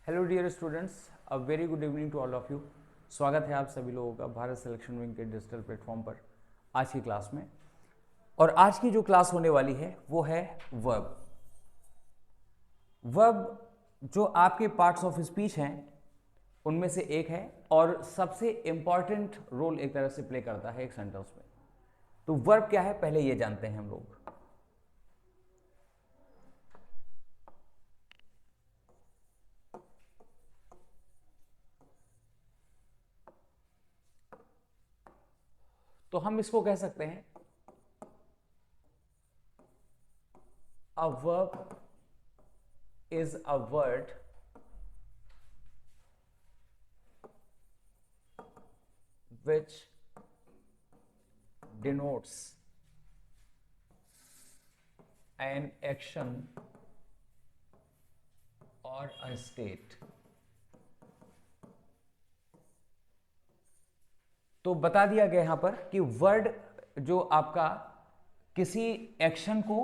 Hello dear students, a very good evening to all of you. स्वागत है आप सभी लोगों का भारत सिलेक्शन विंग के डिजिटल प्लेटफॉर्म पर आज की क्लास में। और आज की जो क्लास होने वाली है वो है वर्ब। वर्ब जो आपके पार्ट्स ऑफ स्पीच हैं उनमें से एक है और सबसे इंपॉर्टेंट रोल एक तरह से प्ले करता है एक सेंटेंस में। तो वर्ब क्या है पहले ये जानते हैं हम लोग। तो हम इसको कह सकते हैं a verb is a word which denotes an action or a state। तो बता दिया गया यहां पर कि वर्ड जो आपका किसी एक्शन को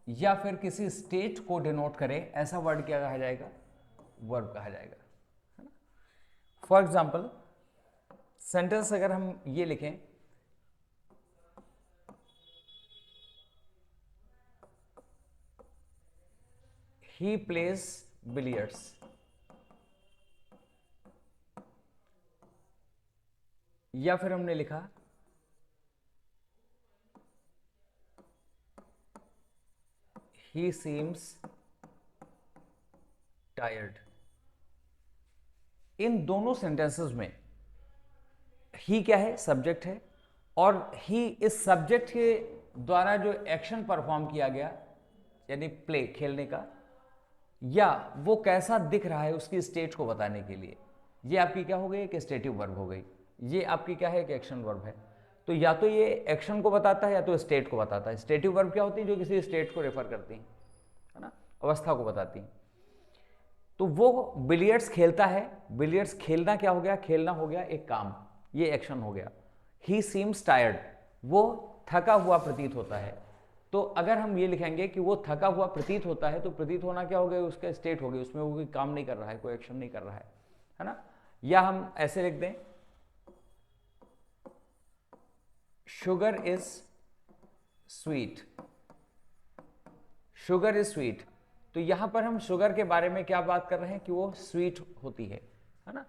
या फिर किसी स्टेट को डिनोट करे ऐसा वर्ड क्या कहा जाएगा, वर्ब कहा जाएगा, है ना। फॉर एग्जाम्पल सेंटेंस अगर हम ये लिखें, ही प्लेज बिलियर्ड्स, या फिर हमने लिखा he seems tired। इन दोनों सेंटेंसेस में ही क्या है, सब्जेक्ट है, और ही इस सब्जेक्ट के द्वारा जो एक्शन परफॉर्म किया गया यानी प्ले खेलने का, या वो कैसा दिख रहा है उसकी स्टेट को बताने के लिए, ये आपकी क्या हो गई, एक स्टेटिव वर्ब हो गई। ये आपकी क्या है, एक एक्शन वर्ब है। तो या तो ये एक्शन को बताता है या तो स्टेट को बताता है। स्टेटिव वर्ब क्या होती है, जो किसी स्टेट को रेफर करती हैं, है ना, अवस्था को बताती हैं। तो वो बिलियर्ड्स खेलता है। बिलियर्ड्स खेलना क्या हो गया, खेलना हो गया एक काम, ये एक्शन हो गया। ही सीम्स टायर्ड, वो थका हुआ प्रतीत होता है। तो अगर हम ये लिखेंगे कि वो थका हुआ प्रतीत होता है, तो प्रतीत होना क्या हो गया, उसका स्टेट हो गया, उसमें वो कोई काम नहीं कर रहा है, कोई एक्शन नहीं कर रहा है ना। या हम ऐसे लिख दें, sugar is sweet, sugar is sweet. तो यहां पर हम शुगर के बारे में क्या बात कर रहे हैं कि वो स्वीट होती है ना,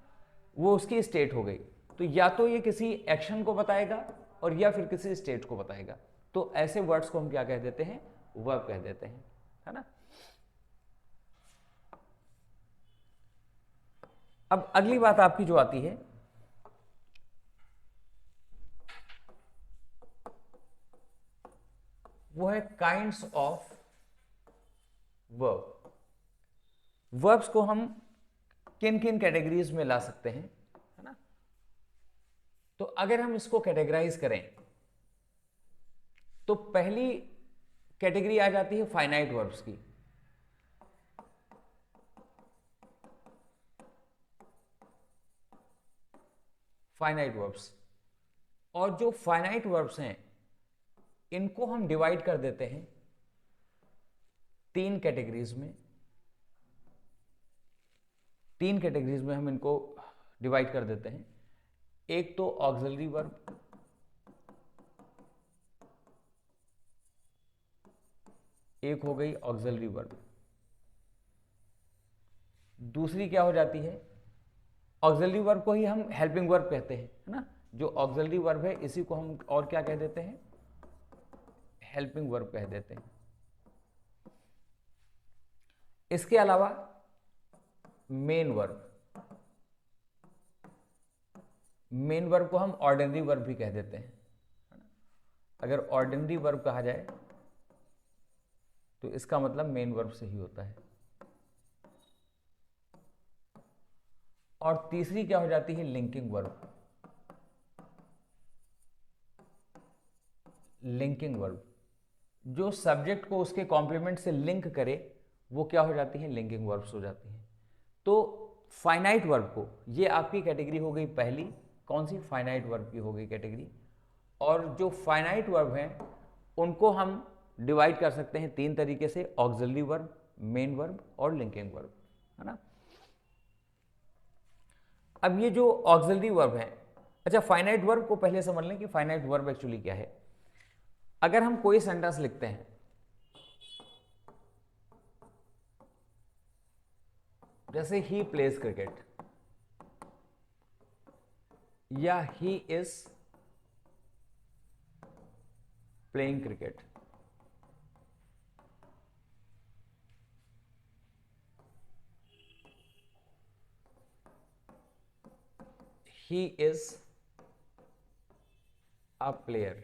वो उसकी स्टेट हो गई। तो या तो ये किसी एक्शन को बताएगा और या फिर किसी स्टेट को बताएगा। तो ऐसे वर्ड्स को हम क्या कह देते हैं, वर्ब कह देते हैं, है ना। अब अगली बात आपकी जो आती है वो है काइंड्स ऑफ वर्ब। वर्ब्स को हम किन किन कैटेगरीज में ला सकते हैं, है ना। तो अगर हम इसको कैटेगराइज करें तो पहली कैटेगरी आ जाती है फाइनाइट वर्ब्स की। फाइनाइट वर्ब्स, और जो फाइनाइट वर्ब्स हैं इनको हम डिवाइड कर देते हैं तीन कैटेगरीज में। तीन कैटेगरीज में हम इनको डिवाइड कर देते हैं। एक तो ऑक्सिलरी वर्ब, एक हो गई ऑक्सिलरी वर्ब। दूसरी क्या हो जाती है, ऑक्सिलरी वर्ब को ही हम हेल्पिंग वर्ब कहते हैं, है ना। जो ऑक्सिलरी वर्ब है इसी को हम और क्या कह देते हैं, हेल्पिंग वर्ब कह देते हैं। इसके अलावा मेन वर्ब, मेन वर्ब को हम ऑर्डिनरी वर्ब भी कह देते हैं। अगर ऑर्डिनरी वर्ब कहा जाए तो इसका मतलब मेन वर्ब से ही होता है। और तीसरी क्या हो जाती है, लिंकिंग वर्ब। लिंकिंग वर्ब जो सब्जेक्ट को उसके कॉम्प्लीमेंट से लिंक करे वो क्या हो जाती है, लिंकिंग वर्ब्स हो जाती हैं। तो फाइनाइट वर्ब को, ये आपकी कैटेगरी हो गई पहली, कौन सी, फाइनाइट वर्ब की हो गई कैटेगरी। और जो फाइनाइट वर्ब हैं उनको हम डिवाइड कर सकते हैं तीन तरीके से, ऑक्सिलरी वर्ब, मेन वर्ब और लिंकिंग वर्ब, है ना। अब ये जो ऑक्सिलरी वर्ब है, अच्छा फाइनाइट वर्ब को पहले समझ लें कि फाइनाइट वर्ब एक्चुअली क्या है। अगर हम कोई सेंटेंस लिखते हैं, जैसे ही प्लेज क्रिकेट या he is playing cricket, he is a player,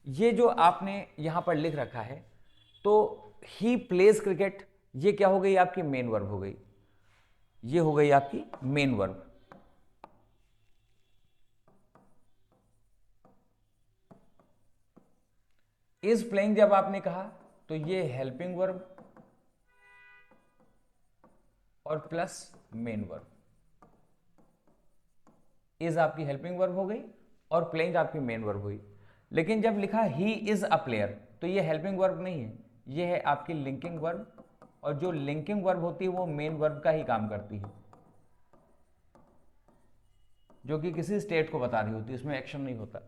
ये जो आपने यहां पर लिख रखा है, तो ही प्लेज क्रिकेट, ये क्या हो गई? आपकी मेन वर्ब हो गई, ये हो गई आपकी मेन वर्ब। इज प्लेइंग जब आपने कहा तो ये हेल्पिंग वर्ब और प्लस मेन वर्ब। इज आपकी हेल्पिंग वर्ब हो गई और प्लेइंग आपकी मेन वर्ब हुई। लेकिन जब लिखा ही इज अ प्लेयर, तो ये हेल्पिंग वर्ब नहीं है, ये है आपकी लिंकिंग वर्ब, और जो लिंकिंग वर्ब होती है वो मेन वर्ब का ही काम करती है, जो कि किसी स्टेट को बता रही होती है, इसमें एक्शन नहीं होता।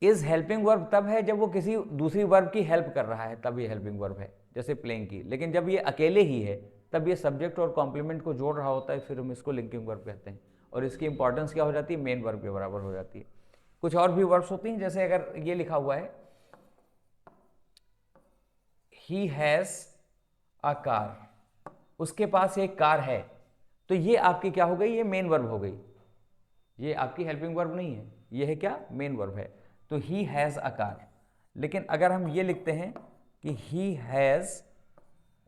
इज हेल्पिंग वर्ब तब है जब वो किसी दूसरी वर्ब की हेल्प कर रहा है, तब ये हेल्पिंग वर्ब है, जैसे प्लेइंग की। लेकिन जब ये अकेले ही है, तब ये सब्जेक्ट और कॉम्प्लीमेंट को जोड़ रहा होता है, फिर हम इसको लिंकिंग वर्ब कहते हैं, और इसकी इंपॉर्टेंस क्या हो जाती है? मेन वर्ब के बराबर हो जाती है। कुछ और भी वर्ब्स होती हैं, जैसे अगर ये लिखा हुआ है ही हैज अ कार, उसके पास एक कार है, तो ये आपकी क्या हो गई? ये मेन वर्ब हो गई, ये आपकी हेल्पिंग वर्ब नहीं है, ये है क्या? मेन वर्ब है। तो ही हैज अ कार। लेकिन अगर हम ये लिखते हैं कि ही हैज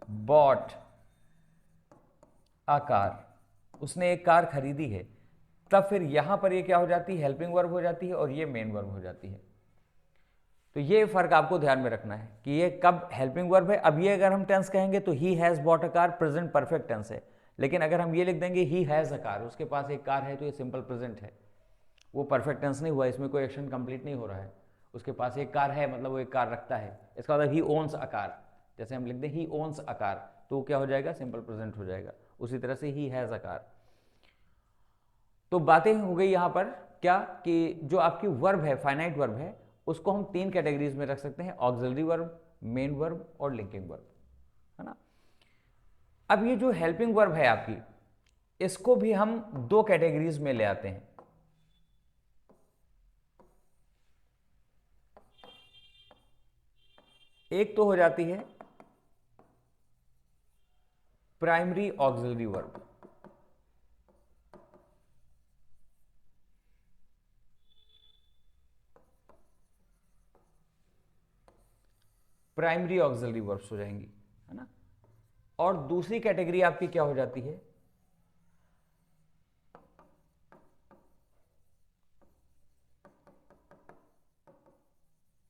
बॉट अ कार, उसने एक कार खरीदी है, तब फिर यहां पर ये क्या हो जाती है? हेल्पिंग वर्ब हो जाती है, और ये मेन वर्ब हो जाती है। तो ये फर्क आपको ध्यान में रखना है कि ये कब हेल्पिंग वर्ब है। अब ये अगर हम टेंस कहेंगे तो he has bought a car present perfect tense है, लेकिन अगर हम ये लिख देंगे ही हैज अ कार, उसके पास एक कार है, तो ये सिंपल प्रेजेंट है, वो परफेक्ट टेंस नहीं हुआ, इसमें कोई एक्शन कंप्लीट नहीं हो रहा है। उसके पास एक कार है मतलब वो एक कार रखता है, इसका मतलब ही ओन्स अ कार, जैसे हम लिख दें ही ओन्स अ कार, तो क्या हो जाएगा? सिंपल प्रेजेंट हो जाएगा। उसी तरह से ही हैज अ कार। तो बातें हो गई यहां पर क्या कि जो आपकी वर्ब है, फाइनाइट वर्ब है, उसको हम तीन कैटेगरीज में रख सकते हैं, ऑक्सिलरी वर्ब, मेन वर्ब और लिंकिंग वर्ब, है ना। अब ये जो हेल्पिंग वर्ब है आपकी, इसको भी हम दो कैटेगरीज में ले आते हैं। एक तो हो जाती है primary auxiliary verb, primary auxiliary verbs हो जाएंगी, है ना। और दूसरी कैटेगरी आपकी क्या हो जाती है?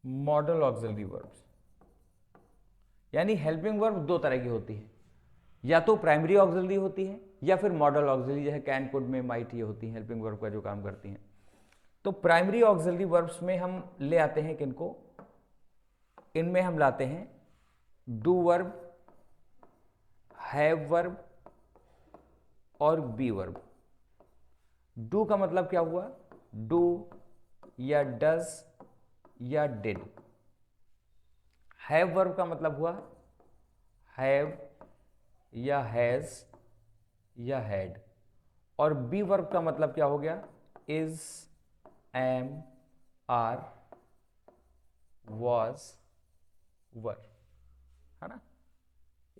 Model auxiliary verbs. यानी हेल्पिंग वर्ब दो तरह की होती है, या तो प्राइमरी ऑक्सिलरी होती है या फिर मॉडल ऑक्सिलरी, जैसे कैन, कुड में, माइट, ये होती हैं हेल्पिंग वर्ब का जो काम करती हैं। तो प्राइमरी ऑक्सिलरी वर्ब्स में हम ले आते हैं किनको? इनमें हम लाते हैं डू वर्ब, हैव वर्ब और बी वर्ब। डू का मतलब क्या हुआ? डू या डज या डिड। हैव वर्ब का मतलब हुआ हैव या हैज या हैड। और बी वर्ब का मतलब क्या हो गया? इज, एम, आर, वॉज, वर, है ना।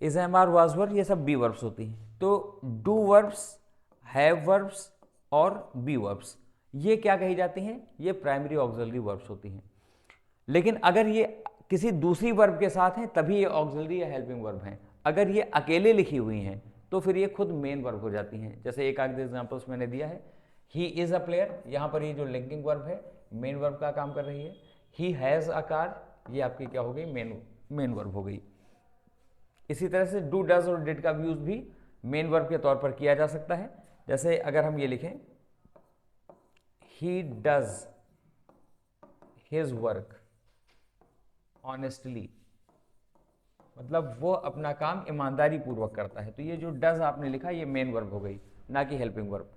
इज, एम, आर, वॉज, वर, ये सब बी वर्ब्स होती हैं। तो डू वर्ब्स, हैव वर्ब्स और बी वर्ब्स, ये क्या कही जाती हैं? ये प्राइमरी ऑक्सिलरी वर्ब्स होती हैं। लेकिन अगर ये किसी दूसरी वर्ब के साथ हैं तभी ये ऑक्सिलरी या हेल्पिंग वर्ब हैं। अगर ये अकेले लिखी हुई हैं तो फिर ये खुद मेन वर्ब हो जाती हैं। जैसे एक आध एग्जांपल्स मैंने दिया है, ही इज अ प्लेयर, यहाँ पर ये जो लिंकिंग वर्ब है मेन वर्ब का काम कर रही है। ही हैज़ अ कार, ये आपकी क्या हो गई? मेन वर्ब हो गई। इसी तरह से डू, डज और डिड का यूज भी मेन वर्ब के तौर पर किया जा सकता है। जैसे अगर हम ये लिखें he does his work honestly, मतलब वो अपना काम ईमानदारी पूर्वक करता है, तो ये जो डज आपने लिखा ये मेन वर्ब हो गई। ना कि हेल्पिंग वर्ब।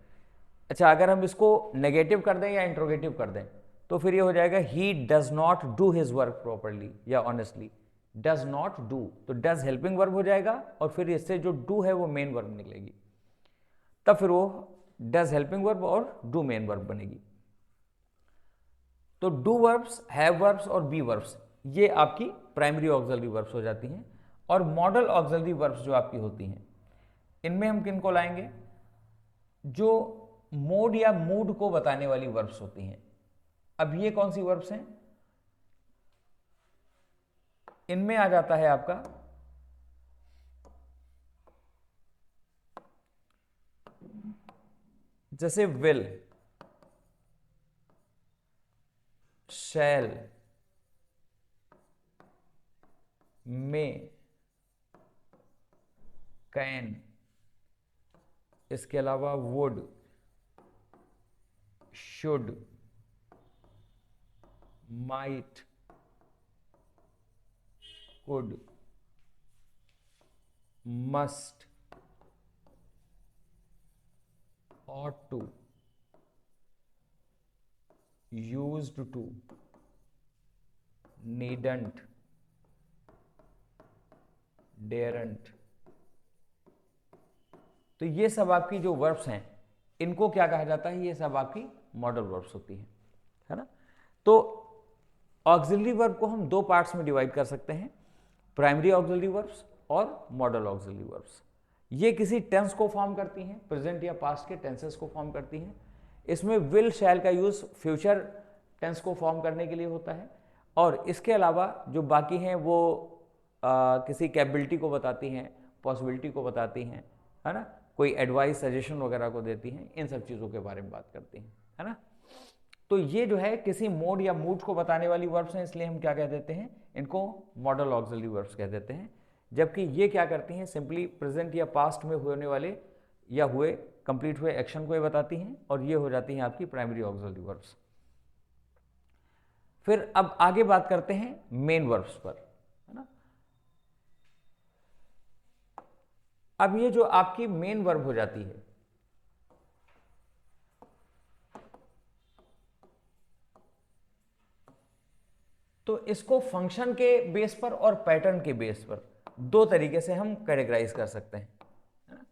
अच्छा, अगर हम इसको नेगेटिव कर दें या इंट्रोगेटिव कर दें तो फिर ये हो जाएगा he does not do his work properly या ऑनेस्टली। डज नॉट डू, तो डज हेल्पिंग वर्ब हो जाएगा और फिर इससे जो डू है वो मेन वर्ब निकलेगी, तब फिर वो डज हेल्पिंग वर्ब और डू मेन वर्ब बनेगी। तो डू वर्ब्स, हैव वर्ब्स और बी वर्ब्स ये आपकी प्राइमरी ऑक्सिलरी वर्ब्स हो जाती हैं। और मॉडल ऑक्सिलरी वर्ब्स जो आपकी होती हैं, इनमें हम किनको लाएंगे? जो मोड या मूड को बताने वाली वर्ब्स होती हैं। अब ये कौन सी वर्ब्स हैं? इनमें आ जाता है आपका जैसे विल, शैल, मे, कैन, इसके अलावा would, should, might, could, must, ought to, used to, needn't, daren't। तो ये सब आपकी जो वर्ब्स हैं इनको क्या कहा जाता है? ये सब आपकी मॉडल वर्ब्स होती हैं, है ना। तो ऑक्सिलरी वर्ब को हम दो पार्ट्स में डिवाइड कर सकते हैं, प्राइमरी ऑक्सिलरी वर्ब्स और मॉडल ऑक्सिलरी वर्ब्स। ये किसी टेंस को फॉर्म करती हैं, प्रेजेंट या पास्ट के टेंसेस को फॉर्म करती हैं। इसमें विल शैल का यूज फ्यूचर टेंस को फॉर्म करने के लिए होता है, और इसके अलावा जो बाकी हैं वो किसी कैपेबिलिटी को बताती हैं, पॉसिबिलिटी को बताती हैं, है ना, कोई एडवाइस सजेशन वगैरह को देती हैं, इन सब चीज़ों के बारे में बात करती हैं, है ना। तो ये जो है किसी मोड या मूड को बताने वाली वर्ब्स हैं, इसलिए हम क्या कह देते हैं? इनको मॉडल ऑक्सिलरी वर्ब्स कह देते हैं। जबकि ये क्या करती हैं? सिंपली प्रेजेंट या पास्ट में होने वाले या हुए कंप्लीट हुए एक्शन को ये बताती हैं, और ये हो जाती हैं आपकी प्राइमरी ऑक्सिलरी वर्ब्स। फिर अब आगे बात करते हैं मेन वर्ब्स पर, है ना। अब ये जो आपकी मेन वर्ब हो जाती है, तो इसको फंक्शन के बेस पर और पैटर्न के बेस पर दो तरीके से हम कैटेगराइज कर सकते हैं, है ना।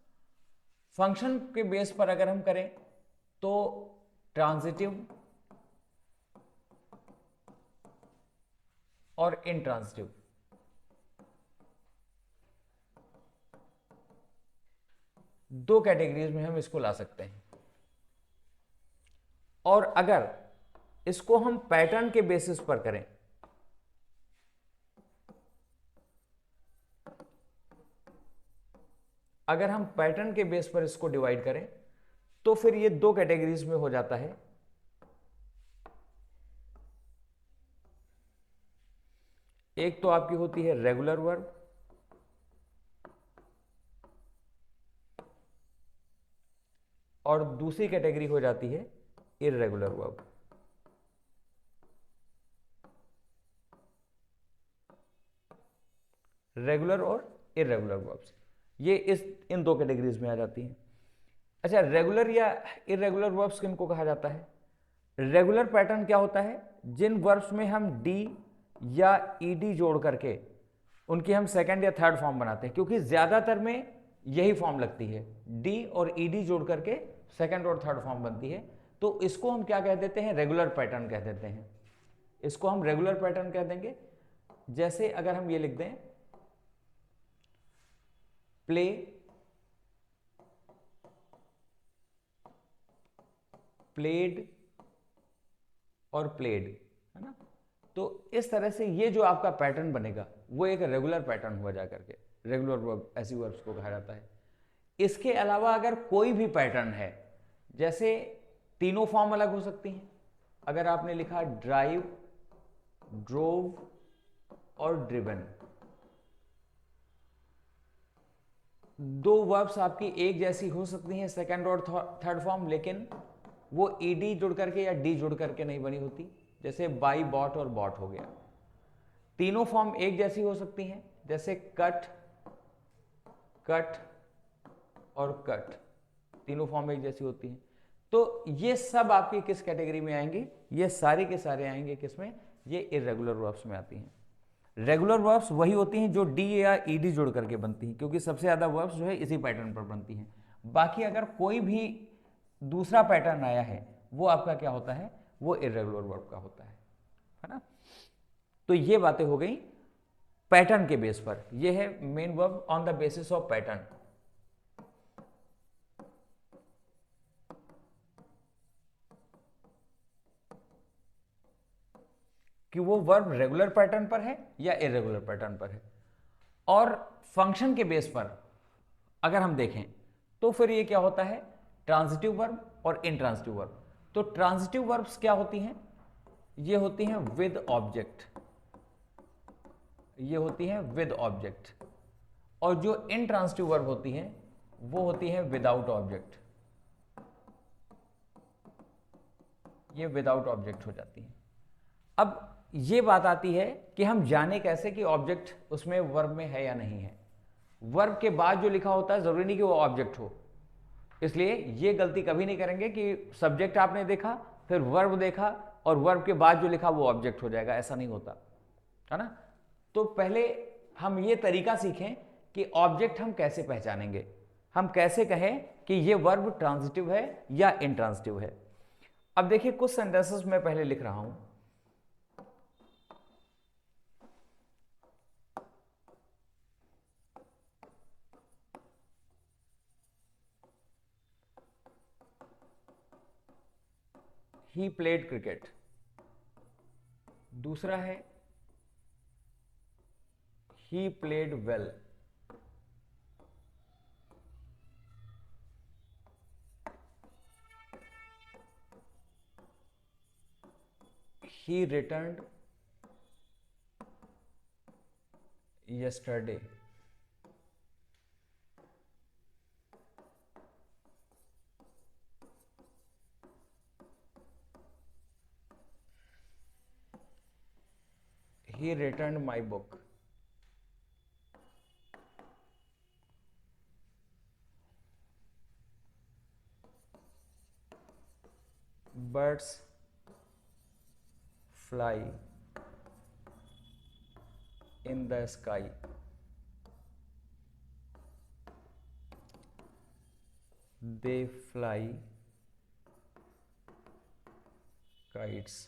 फंक्शन के बेस पर अगर हम करें तो ट्रांजिटिव और इनट्रांजिटिव, दो कैटेगरीज में हम इसको ला सकते हैं। और अगर इसको हम पैटर्न के बेसिस पर करें अगर हम पैटर्न के बेस पर इसको डिवाइड करें तो फिर ये दो कैटेगरीज में हो जाता है। एक तो आपकी होती है रेगुलर वर्ब, और दूसरी कैटेगरी हो जाती है इर्रेगुलर वर्ब। रेगुलर और इर्रेगुलर वर्ब्स ये इन दो कैटेगरीज में आ जाती हैं। अच्छा, रेगुलर या इर्रेगुलर वर्ब्स किनको कहा जाता है? रेगुलर पैटर्न क्या होता है? जिन वर्ब्स में हम डी या ईडी जोड़ करके उनकी हम सेकंड या थर्ड फॉर्म बनाते हैं, क्योंकि ज्यादातर में यही फॉर्म लगती है, डी और ईडी जोड़ करके सेकंड और थर्ड फॉर्म बनती है। तो इसको हम क्या कह देते हैं? रेगुलर पैटर्न कह देते हैं। इसको हम रेगुलर पैटर्न कह देंगे। जैसे अगर हम ये लिख दें प्ले, प्लेड और प्लेड, है ना। तो इस तरह से ये जो आपका पैटर्न बनेगा वो एक रेगुलर पैटर्न हुआ जा करके, रेगुलर वर्ब ऐसी वर्ब्स को कहा जाता है। इसके अलावा अगर कोई भी पैटर्न है, जैसे तीनों फॉर्म अलग हो सकती हैं। अगर आपने लिखा ड्राइव, ड्रोव और ड्रिवन, दो वर्ब्स आपकी एक जैसी हो सकती हैं सेकंड और थर्ड फॉर्म, लेकिन वो ईडी जुड़ करके या डी जुड़ करके नहीं बनी होती। जैसे बाई, बॉट और बॉट हो गया। तीनों फॉर्म एक जैसी हो सकती हैं, जैसे कट, कट और कट, तीनों फॉर्म एक जैसी होती हैं। तो ये सब आपके किस कैटेगरी में आएंगे? ये सारे के सारे आएंगे किसमें? ये इर्रेगुलर वर्ब्स में आती हैं। रेगुलर वर्ब्स वही होती हैं जो डी या ईडी जोड़ करके बनती हैं, क्योंकि सबसे ज़्यादा वर्ब्स जो है इसी पैटर्न पर बनती हैं। बाकी अगर कोई भी दूसरा पैटर्न आया है वो आपका क्या होता है? वो इर्रेगुलर वर्ब का होता है ना। तो ये बातें हो गई पैटर्न के बेस पर। ये है main verb on the basis of pattern. कि वो वर्ब रेगुलर पैटर्न पर है या इरेगुलर पैटर्न पर है। और फंक्शन के बेस पर अगर हम देखें तो फिर ये क्या होता है? ट्रांजिटिव वर्ब और इंट्रांजिटिव वर्ब। तो ट्रांजिटिव वर्ब्स क्या होती हैं? ये होती हैं विद ऑब्जेक्ट, ये होती हैं विद ऑब्जेक्ट। और जो इंट्रांजिटिव वर्ब होती हैं वो होती हैं विदाउट ऑब्जेक्ट, ये विदाउट ऑब्जेक्ट हो जाती हैं। अब ये बात आती है कि हम जाने कैसे कि ऑब्जेक्ट उसमें वर्ब में है या नहीं है। वर्ब के बाद जो लिखा होता है जरूरी नहीं कि वो ऑब्जेक्ट हो, इसलिए ये गलती कभी नहीं करेंगे कि सब्जेक्ट आपने देखा फिर वर्ब देखा और वर्ब के बाद जो लिखा वो ऑब्जेक्ट हो जाएगा, ऐसा नहीं होता है ना। तो पहले हम ये तरीका सीखें कि ऑब्जेक्ट हम कैसे पहचानेंगे, हम कैसे कहें कि ये वर्ब ट्रांजिटिव है या इंट्रांजिटिव है। अब देखिए कुछ सेंटेंसेस मैं पहले लिख रहा हूं। He played cricket। दूसरा है he played well। He returned yesterday। He returned my book। Birds fly in the sky। They fly kites।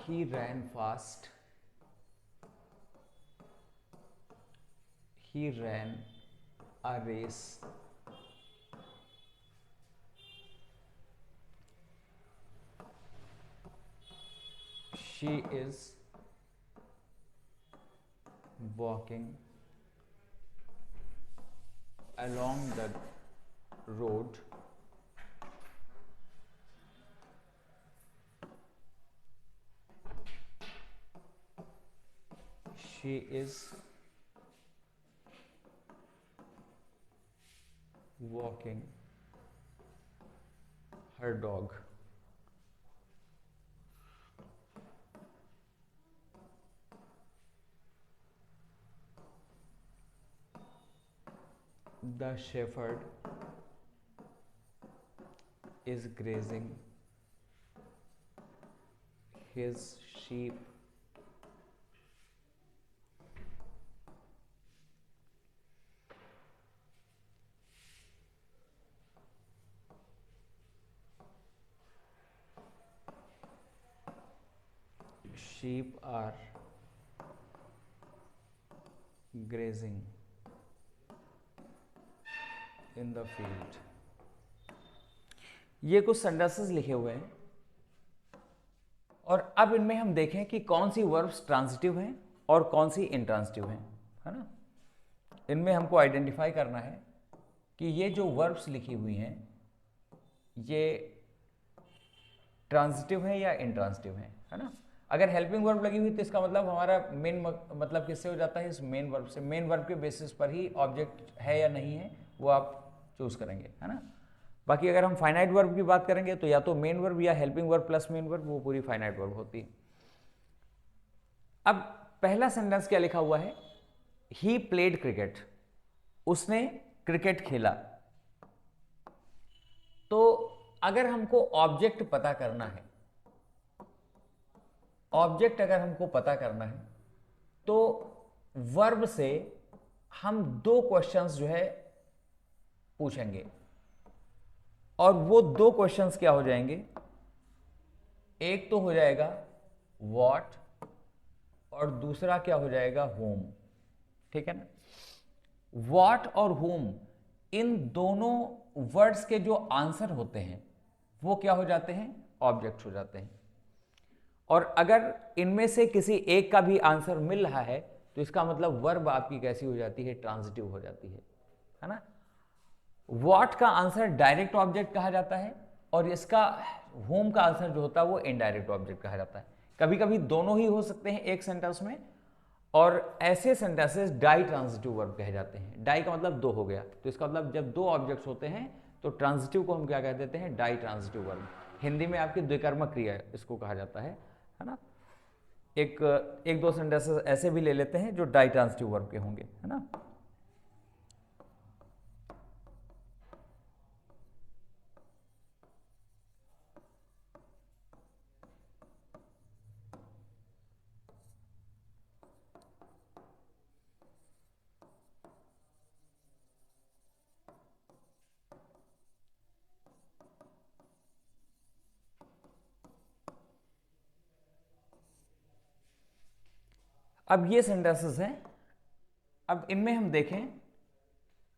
He ran fast। He ran a race। She is walking along the road। She is walking her dog। The shepherd is grazing his sheep। Sheep are grazing in the field। ये कुछ sentences लिखे हुए हैं और अब इनमें हम देखें कि कौन सी वर्ब्स ट्रांजिटिव हैं और कौन सी इंट्रांजिटिव हैं, है ना। इनमें हमको आइडेंटिफाई करना है कि ये जो वर्ब्स लिखी हुई हैं ये ट्रांजिटिव है या इंट्रांजिटिव है ना। अगर हेल्पिंग वर्ब लगी हुई तो इसका मतलब हमारा मेन मतलब किससे हो जाता है? इस मेन वर्ब से। मेन वर्ब के बेसिस पर ही ऑब्जेक्ट है या नहीं है वो आप चूज करेंगे, है ना। बाकी अगर हम फाइनाइट वर्ब की बात करेंगे तो या तो मेन वर्ब या helping verb plus main verb, वो पूरी फाइनाइट वर्ब होती है। अब पहला सेंटेंस क्या लिखा हुआ है, ही प्लेड क्रिकेट, उसने क्रिकेट खेला। तो अगर हमको ऑब्जेक्ट पता करना है, ऑब्जेक्ट अगर हमको पता करना है तो वर्ब से हम दो क्वेश्चंस जो है पूछेंगे, और वो दो क्वेश्चंस क्या हो जाएंगे, एक तो हो जाएगा व्हाट और दूसरा क्या हो जाएगा होम। ठीक है ना। व्हाट और होम, इन दोनों वर्ड्स के जो आंसर होते हैं वो क्या हो जाते हैं, ऑब्जेक्ट हो जाते हैं। और अगर इनमें से किसी एक का भी आंसर मिल रहा है तो इसका मतलब वर्ब आपकी कैसी हो जाती है, ट्रांजिटिव हो जाती है ना। व्हाट का आंसर डायरेक्ट ऑब्जेक्ट कहा जाता है और इसका होम का आंसर जो होता है वो इनडायरेक्ट ऑब्जेक्ट कहा जाता है। कभी कभी दोनों ही हो सकते हैं एक सेंटेंस में, और ऐसे सेंटेंसेस डाई ट्रांजिटिव वर्ब कहे जाते हैं। डाई का मतलब दो हो गया, तो इसका मतलब जब दो ऑब्जेक्ट्स होते हैं तो ट्रांजिटिव को हम क्या कह देते हैं, डाई ट्रांजिटिव वर्ब। हिंदी में आपकी द्विकर्मक क्रिया इसको कहा जाता है ना। एक दो सेंटेंसेस ऐसे भी ले लेते हैं जो डाई ट्रांजिटिव वर्ब के होंगे, है ना। अब ये सेंटेंसेस हैं, अब इनमें हम देखें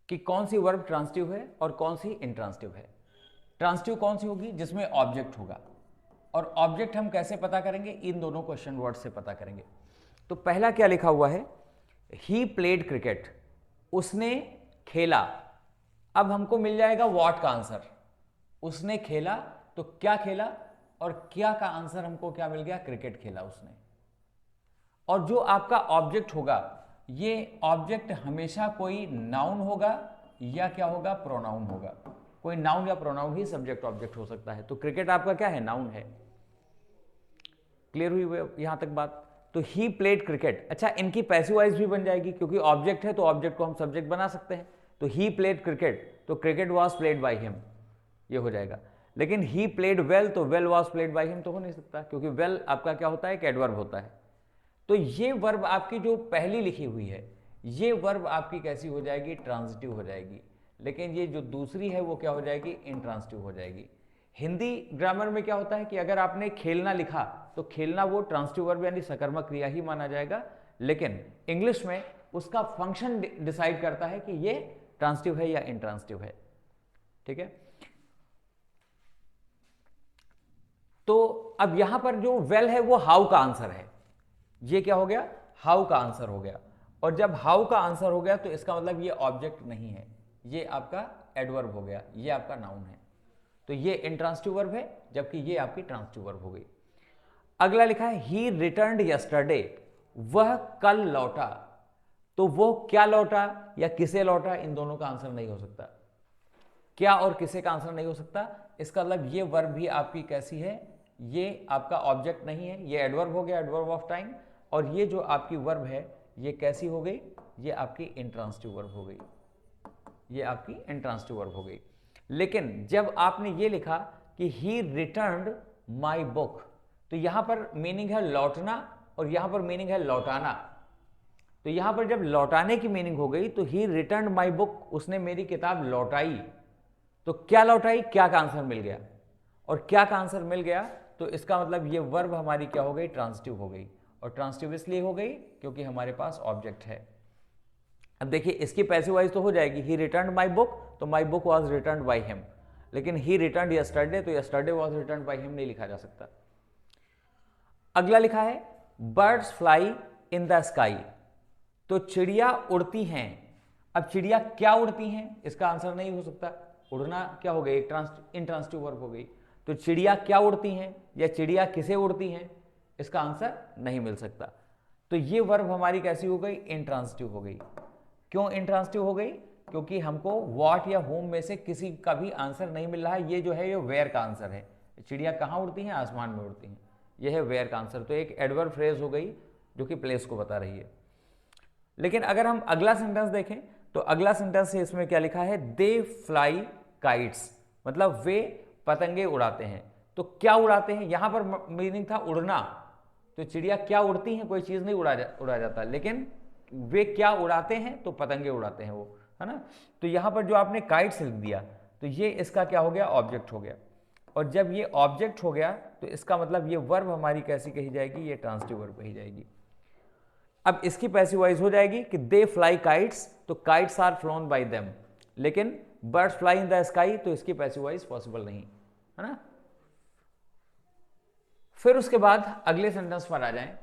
कि कौन सी वर्ब ट्रांजिटिव है और कौन सी इंट्रांजिटिव है। ट्रांजिटिव कौन सी होगी, जिसमें ऑब्जेक्ट होगा, और ऑब्जेक्ट हम कैसे पता करेंगे, इन दोनों क्वेश्चन वर्ड से पता करेंगे। तो पहला क्या लिखा हुआ है, ही प्लेड क्रिकेट, उसने खेला। अब हमको मिल जाएगा व्हाट का आंसर, उसने खेला तो क्या खेला, और क्या का आंसर हमको क्या मिल गया, क्रिकेट खेला उसने। और जो आपका ऑब्जेक्ट होगा, ये ऑब्जेक्ट हमेशा कोई नाउन होगा या क्या होगा, प्रोनाउन होगा। कोई नाउन या प्रोनाउन ही सब्जेक्ट ऑब्जेक्ट हो सकता है। तो क्रिकेट आपका क्या है, नाउन है। क्लियर हुई यहां तक बात। तो ही प्लेड क्रिकेट, अच्छा इनकी पैसिव वॉइस भी बन जाएगी क्योंकि ऑब्जेक्ट है तो ऑब्जेक्ट को हम सब्जेक्ट बना सकते हैं। तो ही प्लेड क्रिकेट, तो cricket was played by him, ये हो जाएगा। लेकिन ही प्लेड वेल, तो well was played by him तो हो नहीं सकता, क्योंकि वेल आपका क्या होता है, एक एडवर्ब होता है। तो ये वर्ब आपकी जो पहली लिखी हुई है, ये वर्ब आपकी कैसी हो जाएगी, ट्रांजिटिव हो जाएगी। लेकिन ये जो दूसरी है वो क्या हो जाएगी, इंट्रांजिटिव हो जाएगी। हिंदी ग्रामर में क्या होता है कि अगर आपने खेलना लिखा तो खेलना वो ट्रांजिटिव वर्ब यानी सकर्मक क्रिया ही माना जाएगा, लेकिन इंग्लिश में उसका फंक्शन डिसाइड करता है कि ये ट्रांजिटिव है या इंट्रांजिटिव है। ठीक है। तो अब यहां पर जो वेल है वो हाउ का आंसर है, ये क्या हो गया, हाउ का आंसर हो गया। और जब हाउ का आंसर हो गया तो इसका मतलब ये ऑब्जेक्ट नहीं है, ये आपका एडवर्ब हो गया, ये आपका नाउन है। तो ये इंट्रांजिटिव वर्ब है, जबकि ये आपकी ट्रांजिटिव वर्ब हो गई। अगला लिखा है ही रिटर्न्ड यस्टरडे, वह कल लौटा। तो वो क्या लौटा या किसे लौटा, इन दोनों का आंसर नहीं हो सकता। क्या और किसे का आंसर नहीं हो सकता, इसका मतलब ये वर्ब भी आपकी कैसी है, ये आपका ऑब्जेक्ट नहीं है, ये एडवर्ब हो गया, एडवर्ब ऑफ टाइम। और ये जो आपकी वर्ब है ये कैसी हो गई, ये आपकी इंट्रांजिटिव वर्ब हो गई, ये आपकी इंट्रांजिटिव वर्ब हो गई। लेकिन जब आपने ये लिखा कि ही रिटर्न्ड माई बुक, तो यहां पर मीनिंग है लौटना और यहां पर मीनिंग है लौटाना। तो यहां पर जब लौटाने की मीनिंग हो गई तो ही रिटर्न्ड माई बुक, उसने मेरी किताब लौटाई। तो क्या लौटाई, क्या का आंसर मिल गया, और क्या का आंसर मिल गया तो इसका मतलब ये वर्ब हमारी क्या हो गई, ट्रांजिटिव हो गई। और ट्रांजिटिव इसलिए हो गई क्योंकि हमारे पास ऑब्जेक्ट है। अब देखिए इसकी पैसिव वॉइस तो हो जाएगी, ही रिटर्न्ड माई बुक, तो my book was returned by him. लेकिन ही रिटर्न्ड यस्टरडे, तो yesterday was returned by him नहीं लिखा जा सकता। अगला लिखा है birds fly in the sky, तो चिड़िया उड़ती हैं। अब चिड़िया क्या उड़ती हैं, इसका आंसर नहीं हो सकता। उड़ना क्या हो गई, इंट्रांजिटिव वर्ब हो गई। तो चिड़िया क्या उड़ती हैं या चिड़िया किसे उड़ती हैं, इसका आंसर नहीं मिल सकता। तो ये वर्ब हमारी कैसी हो गई, इंट्रांजिटिव हो गई। क्यों इंट्रांजिटिव हो गई, क्योंकि हमको व्हाट या होम में से किसी का भी आंसर नहीं मिल रहा है। ये जो है ये वेयर का आंसर है। चिड़िया कहाँ उड़ती हैं? आसमान में उड़ती हैं। ये है वेयर का आंसर। तो एक एडवर्ब फ्रेज हो गई जो कि प्लेस को बता रही है। लेकिन अगर हम अगला सेंटेंस देखें तो अगला सेंटेंस है, इसमें क्या लिखा है? दे फ्लाई काइट्स, मतलब वे पतंगे उड़ाते हैं। तो क्या उड़ाते हैं? यहां पर मीनिंग था उड़ना। तो चिड़िया क्या उड़ती हैं? कोई चीज नहीं उड़ा जाता, लेकिन वे क्या उड़ाते हैं? तो पतंगे उड़ाते हैं वो, है ना। तो यहां पर जो आपने काइट्स लिख दिया तो ये इसका क्या हो गया? ऑब्जेक्ट हो गया। और जब ये ऑब्जेक्ट हो गया तो इसका मतलब ये वर्ब हमारी कैसी कही जाएगी? ये ट्रांसिटिव वर्ब कही जाएगी। अब इसकी पैसिव वॉइस हो जाएगी कि दे फ्लाई काइट्स, तो kites are flown by them. लेकिन birds fly in the sky, तो इसकी पैसिव वॉइस पॉसिबल नहीं, है ना। फिर उसके बाद अगले सेंटेंस पर आ जाएं,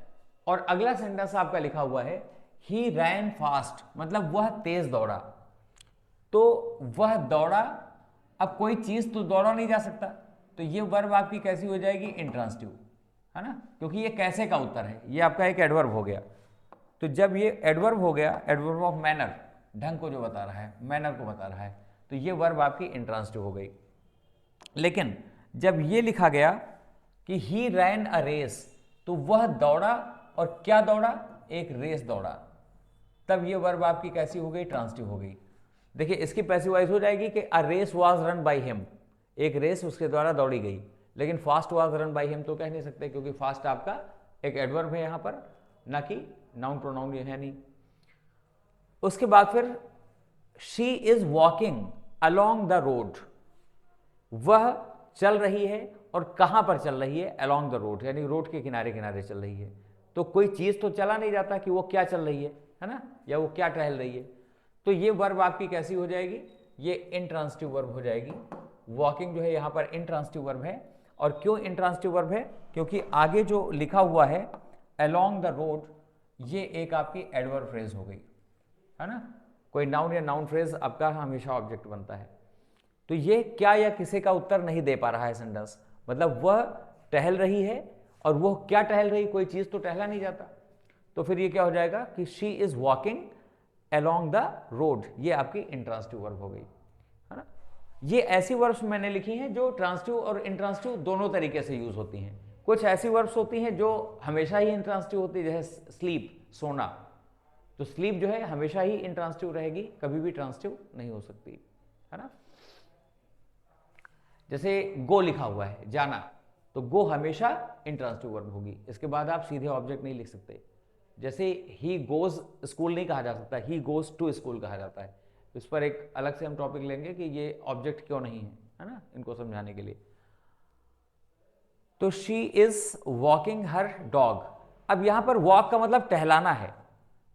और अगला सेंटेंस आपका लिखा हुआ है ही रैन फास्ट, मतलब वह तेज दौड़ा। तो वह दौड़ा, अब कोई चीज तो दौड़ा नहीं जा सकता, तो ये वर्ब आपकी कैसी हो जाएगी? इंट्रांसिटिव, है ना, क्योंकि ये कैसे का उत्तर है, ये आपका एक एडवर्ब हो गया। तो जब ये एडवर्ब हो गया, एडवर्ब ऑफ मैनर, ढंग को जो बता रहा है, मैनर को बता रहा है, तो ये वर्ब आपकी इंट्रांसिटिव हो गई। लेकिन जब ये लिखा गया कि ही रैन अ रेस, तो वह दौड़ा, और क्या दौड़ा? एक रेस दौड़ा, तब ये वर्ब आपकी कैसी हो गई? ट्रांसिटिव हो गई। देखिए इसकी पैसिव वॉइस हो जाएगी कि a race was run by him, एक रेस उसके द्वारा दौड़ी गई। लेकिन fast was run by him तो कह नहीं सकते, क्योंकि फास्ट आपका एक एडवर्ब है यहां पर, ना कि नाउन प्रोनाउन है नहीं। उसके बाद फिर she is walking along the road, वह चल रही है, और कहां पर चल रही है? अलोंग द रोड, यानी रोड के किनारे किनारे चल रही है। तो कोई चीज तो चला नहीं जाता कि वो क्या चल रही है ना, या वो क्या टहल रही है। तो ये वर्ब आपकी कैसी हो जाएगी? ये इंट्रांसिटिव वर्ब हो जाएगी। वॉकिंग जो है यहां पर इंट्रांसिटिव वर्ब है। और क्यों इंट्रांसिटिव वर्ब है? क्योंकि आगे जो लिखा हुआ है अलोंग द रोड, ये एक आपकी एडवर्ब फ्रेज हो गई, है ना। कोई नाउन या नाउन फ्रेज आपका हमेशा ऑब्जेक्ट बनता है। तो ये क्या या किसे का उत्तर नहीं दे पा रहा है सेंटेंस, मतलब वह टहल रही है, और वो क्या टहल रही? कोई चीज तो टहला नहीं जाता। तो फिर ये क्या हो जाएगा कि she is walking along the road, ये आपकी इंट्रांसिटिव वर्ब हो गई, है ना। ये ऐसी वर्ब्स मैंने लिखी हैं जो ट्रांसिटिव और इंट्रांसिटिव दोनों तरीके से यूज होती हैं। कुछ ऐसी वर्ब्स होती हैं जो हमेशा ही इंट्रांसिटिव होती है, जैसे स्लीप, सोना। तो स्लीप जो है हमेशा ही इंट्रांसिटिव रहेगी, कभी भी ट्रांसिटिव नहीं हो सकती, है ना। जैसे गो लिखा हुआ है, जाना, तो गो हमेशा इंट्रांसिटिव वर्ब होगी, इसके बाद आप सीधे ऑब्जेक्ट नहीं लिख सकते। जैसे ही गोज स्कूल नहीं कहा जा सकता, ही गोज टू स्कूल कहा जाता है। इस पर एक अलग से हम टॉपिक लेंगे कि ये ऑब्जेक्ट क्यों नहीं है ना, इनको समझाने के लिए। तो she is walking her dog. अब यहां पर वॉक का मतलब टहलाना है।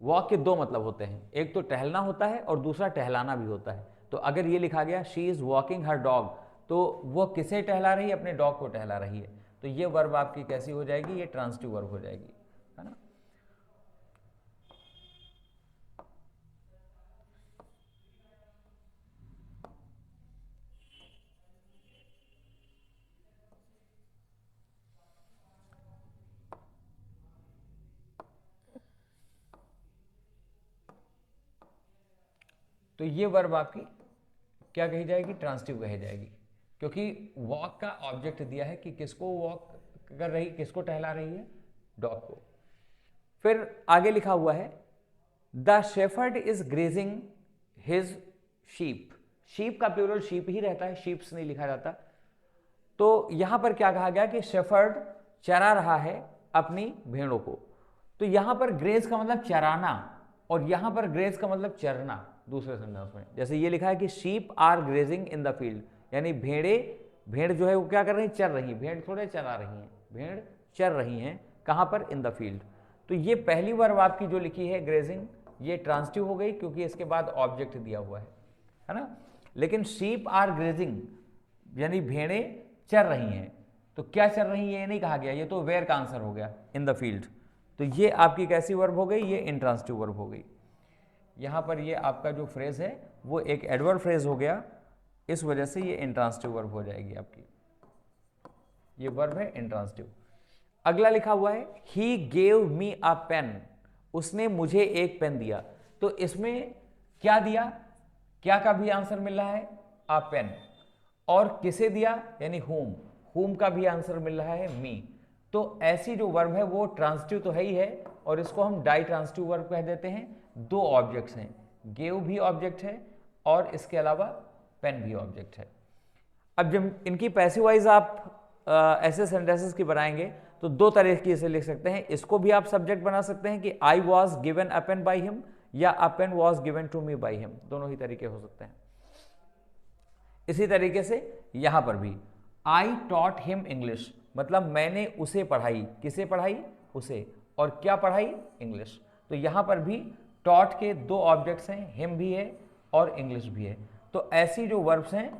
वॉक के दो मतलब होते हैं, एक तो टहलना होता है और दूसरा टहलाना भी होता है। तो अगर ये लिखा गया she is walking her dog, तो वो किसे टहला रही है? अपने डॉग को टहला रही है। तो ये वर्ब आपकी कैसी हो जाएगी? ये ट्रांसिटिव वर्ब हो जाएगी, है ना। तो ये वर्ब आपकी क्या कही जाएगी? ट्रांसिटिव कही जाएगी, क्योंकि वॉक का ऑब्जेक्ट दिया है कि किसको वॉक कर रही, किसको टहला रही है? डॉग को। फिर आगे लिखा हुआ है the shepherd is grazing his sheep. Sheep का प्लूरल शीप ही रहता है, शीप्स नहीं लिखा जाता। तो यहां पर क्या कहा गया कि शेफर्ड चरा रहा है अपनी भेड़ों को। तो यहां पर ग्रेज का मतलब चराना, और यहां पर ग्रेज का मतलब चरना दूसरे सेंटेंस में। जैसे ये लिखा है कि sheep are grazing in the field, यानी भेड़ जो है वो क्या कर रही? चर रही। भेड़ थोड़े चरा रही हैं, भेड़ चर रही हैं। कहां पर? इन द फील्ड। तो ये पहली वर्ब आपकी जो लिखी है ग्रेजिंग, ये ट्रांसिटिव हो गई, क्योंकि इसके बाद ऑब्जेक्ट दिया हुआ है ना। लेकिन शीप आर ग्रेजिंग यानी भेड़ें चर रही हैं, तो क्या चर रही है ये नहीं कहा गया, ये तो वेयर का आंसर हो गया, इन द फील्ड। तो ये आपकी कैसी वर्ब हो गई? ये इंट्रांसिटिव वर्ब हो गई। यहां पर ये आपका जो फ्रेज है वो एक एडवर्ब फ्रेज हो गया, इस वजह से ये इंट्रांसिटिव वर्ब हो जाएगी आपकी। ये वर्ब है इंट्रांसिटिव। अगला लिखा हुआ है he gave me a pen, उसने मुझे एक पेन दिया। तो इसमें क्या दिया? क्या का भी आंसर मिल रहा है, आ पेन। और किसे दिया, यानी होम, होम का भी आंसर मिल रहा है, मी। तो ऐसी जो वर्ब है वो ट्रांसिटिव तो है ही है, और इसको हम डाई ट्रांसिटिव वर्ब कह देते हैं। दो ऑब्जेक्ट्स हैं, गेव भी ऑब्जेक्ट है और इसके अलावा पेन भी ऑब्जेक्ट है। अब जब इनकी पैसिव वाइज आप ऐसे सेंटेंसेस की बनाएंगे तो दो तरीके से लिख सकते हैं। इसको भी आप सब्जेक्ट बना सकते हैं कि I was given a pen by him, या a pen was given to me by him, दोनों ही तरीके हो सकते हैं। इसी तरीके से यहां पर भी आई टॉट हिम इंग्लिश, मतलब मैंने उसे पढ़ाई, किसे पढ़ाई, उसे, और क्या पढ़ाई, इंग्लिश। तो यहां पर भी टॉट के दो ऑब्जेक्ट्स हैं, हिम भी है और इंग्लिश भी है। तो ऐसी जो वर्ब्स हैं,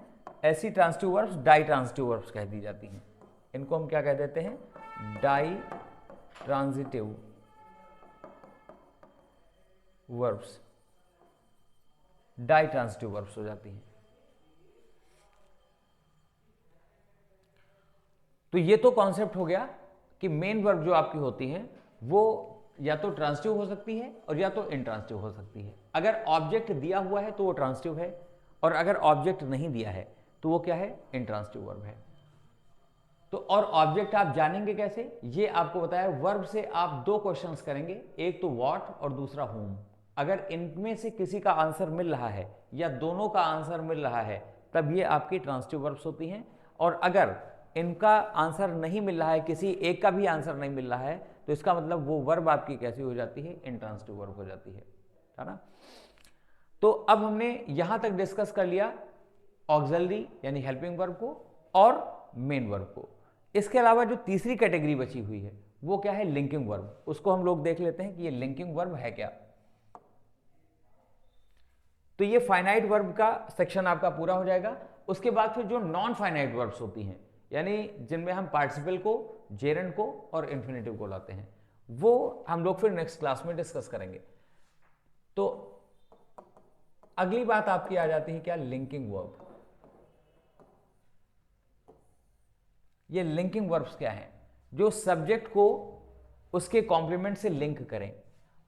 ऐसी transitive verbs ditransitive verbs कह दी जाती हैं। इनको हम क्या कह देते हैं, ditransitive verbs, ditransitive verbs हो जाती हैं। तो ये तो कॉन्सेप्ट हो गया कि मेन वर्ब जो आपकी होती है वो या तो ट्रांसिटिव हो सकती है और या तो इंट्रांसिटिव हो सकती है। अगर ऑब्जेक्ट दिया हुआ है तो वो ट्रांसिटिव है, और अगर ऑब्जेक्ट नहीं दिया है तो वो क्या है, इंट्रांसिटिव वर्ब है। तो और ऑब्जेक्ट आप जानेंगे कैसे, ये आपको बताया, वर्ब से आप दो क्वेश्चंस करेंगे, एक तो व्हाट और दूसरा होम। अगर इनमें से किसी का आंसर मिल रहा है या दोनों का आंसर मिल रहा है तब ये आपकी ट्रांसिटिव वर्ब्स होती हैं। और अगर इनका आंसर नहीं मिल रहा है, किसी एक का भी आंसर नहीं मिल रहा है, तो इसका मतलब वो वर्ब आपकी कैसी हो जाती है, इंट्रांसिटिव वर्ब हो जाती है ना। तो अब हमने यहां तक डिस्कस कर लिया ऑक्सिलरी यानी हेल्पिंग वर्ब को और मेन वर्ब को। इसके अलावा जो तीसरी कैटेगरी बची हुई है वो क्या है, लिंकिंग वर्ब। उसको हम लोग देख लेते हैं कि ये लिंकिंग वर्ब है क्या। तो ये फाइनाइट वर्ब का सेक्शन आपका पूरा हो जाएगा। उसके बाद फिर जो नॉन फाइनाइट वर्ब्स होती हैं, यानी जिनमें हम पार्टिसिपल को, जेरंड को और इंफिनिटिव को लाते हैं, वो हम लोग फिर नेक्स्ट क्लास में डिस्कस करेंगे। तो अगली बात आपकी आ जाती है क्या, लिंकिंग वर्ब। ये लिंकिंग वर्ब्स क्या हैं, जो सब्जेक्ट को उसके कॉम्प्लीमेंट से लिंक करें।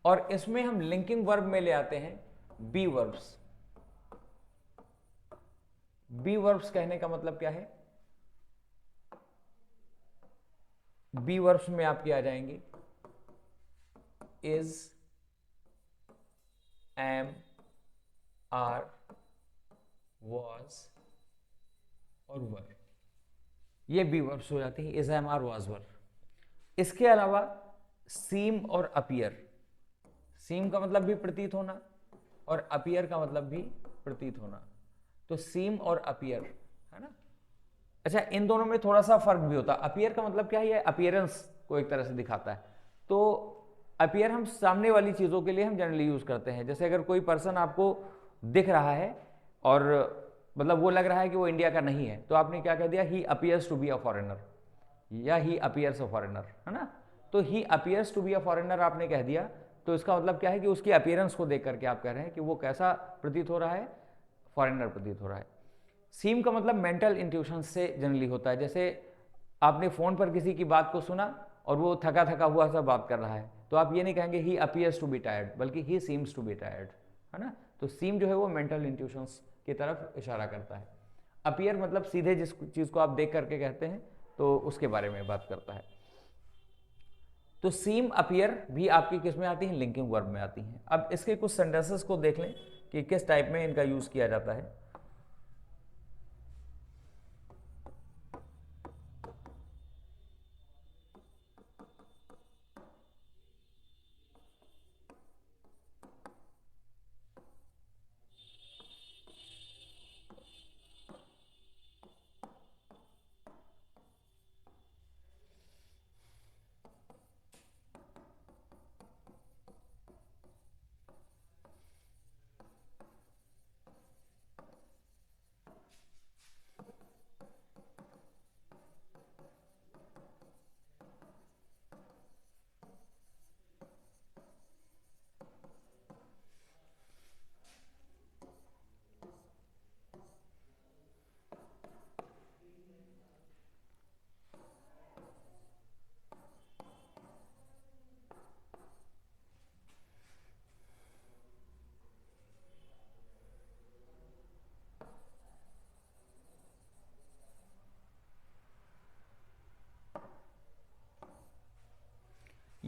और इसमें हम लिंकिंग वर्ब में ले आते हैं बी वर्ब्स। बी वर्ब्स कहने का मतलब क्या है, बी वर्ब्स में आपके आ जाएंगे इज, एम, आर, वॉज और वर। ये बी वर्ब्स हो जाती है, इज, एम, आर, वॉज, वर। इसके अलावा सीम और अपीयर। सीम का मतलब भी प्रतीत होना और अपीयर का मतलब भी प्रतीत होना। तो सीम और अपीयर, है ना। अच्छा, इन दोनों में थोड़ा सा फर्क भी होता है। अपीयर का मतलब क्या है, ये अपीयरेंस को एक तरह से दिखाता है। तो अपीयर हम सामने वाली चीज़ों के लिए हम जनरली यूज़ करते हैं। जैसे अगर कोई पर्सन आपको दिख रहा है और मतलब वो लग रहा है कि वो इंडिया का नहीं है, तो आपने क्या कह दिया, he appears to be a foreigner, या ही अपीयर्स अ फॉरेनर, है ना। तो he appears to be a foreigner आपने कह दिया, तो इसका मतलब क्या है कि उसकी अपीयरेंस को देख करके आप कह रहे हैं कि वो कैसा प्रतीत हो रहा है, फॉरेनर प्रतीत हो रहा है। सीम का मतलब मेंटल इंट्यूशन से जनरली होता है। जैसे आपने फ़ोन पर किसी की बात को सुना और वो थका थका हुआ सा बात कर रहा है, तो आप ये नहीं कहेंगे he appears to be tired, बल्कि he seems to be tired, है ना। तो सीम जो है वो मेंटल इंट्यूशंस की तरफ इशारा करता है। अपीयर मतलब सीधे जिस चीज़ को आप देख करके कहते हैं तो उसके बारे में बात करता है। तो सीम अपीयर भी आपकी किस में आती हैं, लिंकिंग वर्ब में आती हैं। अब इसके कुछ सेंटेंसेस को देख लें कि किस टाइप में इनका यूज़ किया जाता है।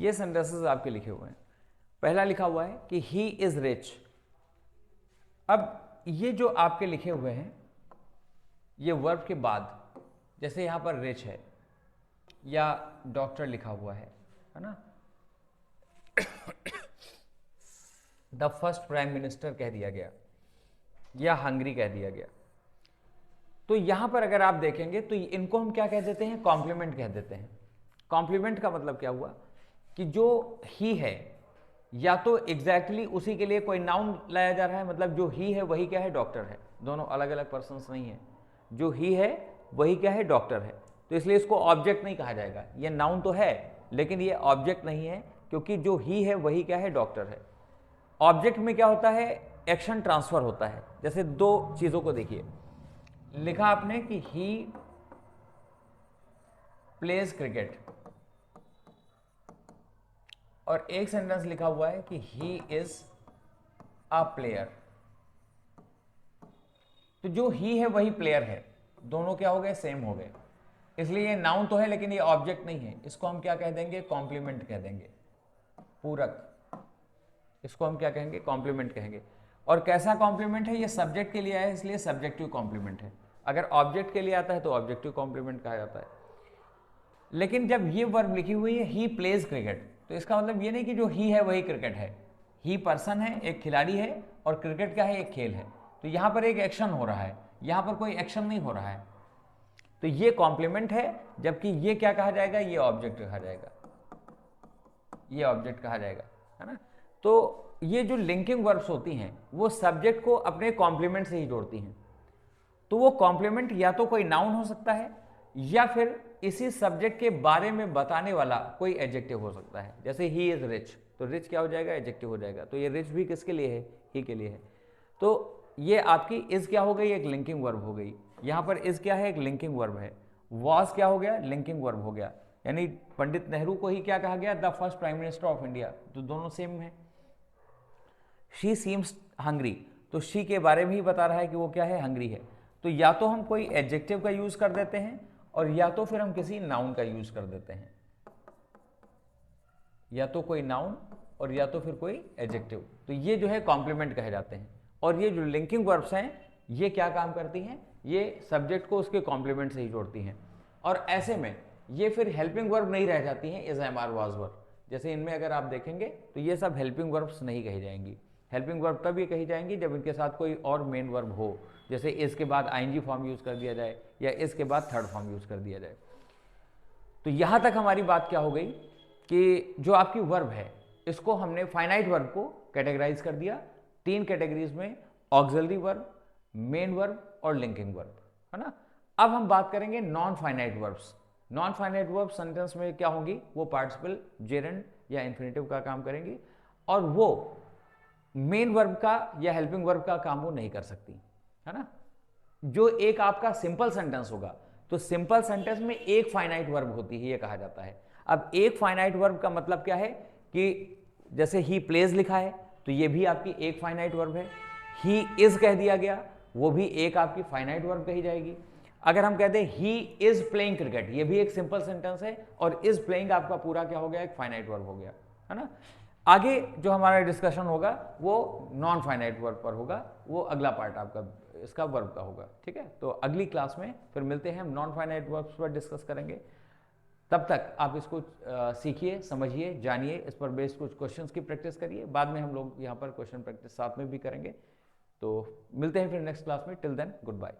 ये सेंटेंसेस आपके लिखे हुए हैं। पहला लिखा हुआ है कि ही इज रिच। अब ये जो आपके लिखे हुए हैं, ये वर्ब के बाद, जैसे यहां पर रिच है या डॉक्टर लिखा हुआ है ना, द फर्स्ट प्राइम मिनिस्टर कह दिया गया या हंगरी कह दिया गया, तो यहां पर अगर आप देखेंगे तो इनको हम क्या कह देते हैं, कॉम्प्लीमेंट कह देते हैं। कॉम्प्लीमेंट का मतलब क्या हुआ कि जो ही है या तो एग्जैक्टली उसी के लिए कोई नाउन लाया जा रहा है, मतलब जो ही है वही क्या है, डॉक्टर है। दोनों अलग अलग पर्सन्स नहीं है, जो ही है वही क्या है, डॉक्टर है। तो इसलिए इसको ऑब्जेक्ट नहीं कहा जाएगा। ये नाउन तो है लेकिन ये ऑब्जेक्ट नहीं है, क्योंकि जो ही है वही क्या है, डॉक्टर है। ऑब्जेक्ट में क्या होता है, एक्शन ट्रांसफर होता है। जैसे दो चीजों को देखिए, लिखा आपने कि ही प्लेज क्रिकेट, और एक सेंटेंस लिखा हुआ है कि ही इज अ प्लेयर। तो जो ही है वही प्लेयर है, दोनों क्या हो गए, सेम हो गए। इसलिए ये नाउन तो है लेकिन ये ऑब्जेक्ट नहीं है। इसको हम क्या कह देंगे, कॉम्प्लीमेंट कह देंगे, पूरक। इसको हम क्या कहेंगे, कॉम्प्लीमेंट कहेंगे। और कैसा कॉम्प्लीमेंट है, ये सब्जेक्ट के लिए आया है इसलिए सब्जेक्टिव कॉम्प्लीमेंट है। अगर ऑब्जेक्ट के लिए आता है तो ऑब्जेक्टिव कॉम्प्लीमेंट कहा जाता है। लेकिन जब ये वर्ब लिखी हुई है ही प्लेज क्रिकेट, तो इसका मतलब ये नहीं कि जो ही है वही क्रिकेट है। ही पर्सन है, एक खिलाड़ी है, और क्रिकेट क्या है, एक खेल है। तो यहां पर एक एक्शन हो रहा है, यहां पर कोई एक्शन नहीं हो रहा है। तो ये कॉम्प्लीमेंट है, जबकि ये क्या कहा जाएगा, ये ऑब्जेक्ट कहा जाएगा, ये ऑब्जेक्ट कहा जाएगा, है ना। तो ये जो लिंकिंग वर्ब्स होती हैं वो सब्जेक्ट को अपने कॉम्प्लीमेंट से ही जोड़ती हैं। तो वो कॉम्प्लीमेंट या तो कोई नाउन हो सकता है या फिर इसी सब्जेक्ट के बारे में बताने वाला कोई एडजेक्टिव हो सकता है। जैसे ही इज रिच, तो रिच क्या हो जाएगा, एडजेक्टिव हो जाएगा। तो ये रिच भी किसके लिए है, ही के लिए है। तो ये आपकी इज क्या हो गई, एक लिंकिंग वर्ब हो गई। यहां पर इज क्या है, एक लिंकिंग वर्ब है। वॉज क्या हो गया, लिंकिंग वर्ब हो गया। यानी पंडित नेहरू को ही क्या कहा गया, the first prime minister of India. तो दोनों सेम है। शी सीम्स हंग्री, तो शी के बारे में ही बता रहा है कि वो क्या है, हंग्री है। तो या तो हम कोई एडजेक्टिव का यूज कर देते हैं और या तो फिर हम किसी नाउन का यूज कर देते हैं, या तो कोई नाउन और या तो फिर कोई एडजेक्टिव। तो ये जो है कॉम्प्लीमेंट कहे जाते हैं। और ये जो लिंकिंग वर्ब्स हैं ये क्या काम करती हैं, ये सब्जेक्ट को उसके कॉम्प्लीमेंट से ही जोड़ती हैं। और ऐसे में ये फिर हेल्पिंग वर्ब नहीं रह जाती हैं, इज, एम, आर, वाज, वर। जैसे इनमें अगर आप देखेंगे तो ये सब हेल्पिंग वर्ब्स नहीं कही जाएंगी। हेल्पिंग वर्ब तब ये कही जाएंगी जब इनके साथ कोई और मेन वर्ब हो, जैसे इस के बाद आईएनजी फॉर्म यूज कर दिया जाए या इसके बाद थर्ड फॉर्म यूज कर दिया जाए। तो यहां तक हमारी बात क्या हो गई कि जो आपकी वर्ब है इसको हमने फाइनाइट वर्ब को कैटेगराइज कर दिया 3 कैटेगरीज में, ऑक्सिलरी वर्ब, मेन वर्ब और लिंकिंग वर्ब, है ना। अब हम बात करेंगे non finite verbs. Non finite verb sentence में क्या होंगी, वो पार्टिसिपल, जेरेंड या इन्फिनेटिव का काम करेंगी, और वो मेन वर्ब का या हेल्पिंग वर्ब का काम वो नहीं कर सकती, है ना। जो एक आपका सिंपल सेंटेंस होगा, तो सिंपल सेंटेंस में एक फाइनाइट वर्ब होती है, ये कहा जाता है। अब एक फाइनाइट वर्ब का मतलब क्या है कि जैसे ही प्लेज लिखा है तो ये भी आपकी एक फाइनाइट वर्ब है। ही इज कह दिया गया, वो भी एक आपकी फाइनाइट वर्ब कही जाएगी। अगर हम कहते हैं ही इज प्लेइंग क्रिकेट, ये भी एक सिंपल सेंटेंस है, और इज प्लेइंग आपका पूरा क्या हो गया, एक फाइनाइट वर्ब हो गया, है ना। आगे जो हमारा डिस्कशन होगा वो नॉन फाइनाइट वर्ब पर होगा, वो अगला पार्ट आपका इसका वर्ब का होगा, ठीक है। तो अगली क्लास में फिर मिलते हैं, हम नॉन फाइनाइट वर्ब्स पर डिस्कस करेंगे। तब तक आप इसको सीखिए, समझिए, जानिए, इस पर बेस्ड कुछ क्वेश्चंस की प्रैक्टिस करिए। बाद में हम लोग यहाँ पर क्वेश्चन प्रैक्टिस साथ में भी करेंगे। तो मिलते हैं फिर नेक्स्ट क्लास में। Till then, good bye.